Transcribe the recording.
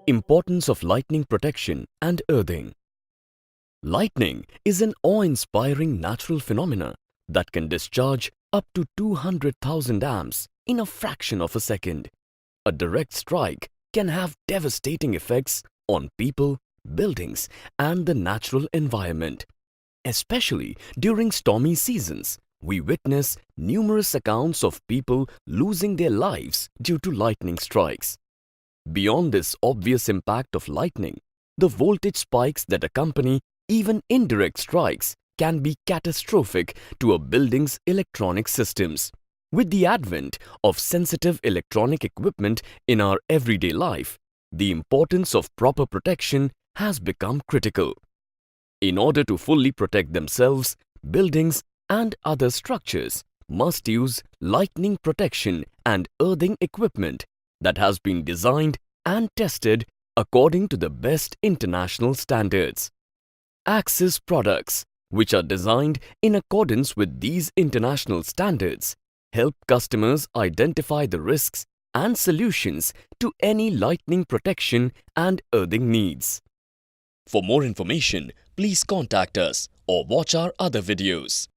Importance of lightning protection and earthing. Lightning is an awe-inspiring natural phenomena that can discharge up to 200,000 amps in a fraction of a second. A direct strike can have devastating effects on people, buildings, and the natural environment. Especially during stormy seasons, we witness numerous accounts of people losing their lives due to lightning strikes. Beyond this obvious impact of lightning, the voltage spikes that accompany even indirect strikes can be catastrophic to a building's electronic systems. With the advent of sensitive electronic equipment in our everyday life, the importance of proper protection has become critical. In order to fully protect themselves, buildings and other structures must use lightning protection and earthing equipment that has been designed and tested according to the best international standards. Axis products, which are designed in accordance with these international standards, help customers identify the risks and solutions to any lightning protection and earthing needs. For more information, please contact us or watch our other videos.